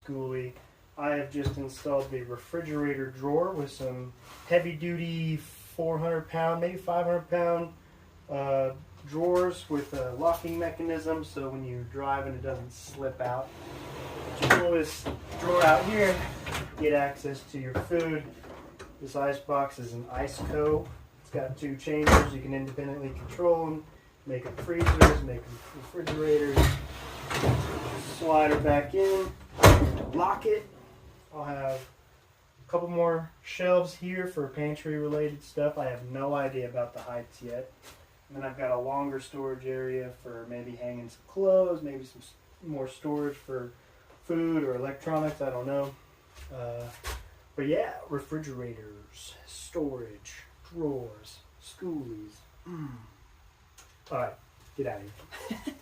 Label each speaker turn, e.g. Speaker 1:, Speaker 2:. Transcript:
Speaker 1: Skoolie. I have just installed the refrigerator drawer with some heavy duty 400 pound, maybe 500 pound drawers with a locking mechanism so when you drive and it doesn't slip out. You pull this drawer out here, get access to your food. This ice box is an ice co. It's got 2 chambers. You can independently control them. Make them freezers, make them refrigerators. Slide her back in, lock it. I'll have a couple more shelves here for pantry related stuff. I have no idea about the heights yet. And then I've got a longer storage area for maybe hanging some clothes, maybe some more storage for food or electronics, I don't know. But yeah, refrigerators, storage, drawers, Skoolies. Alright, get out of here.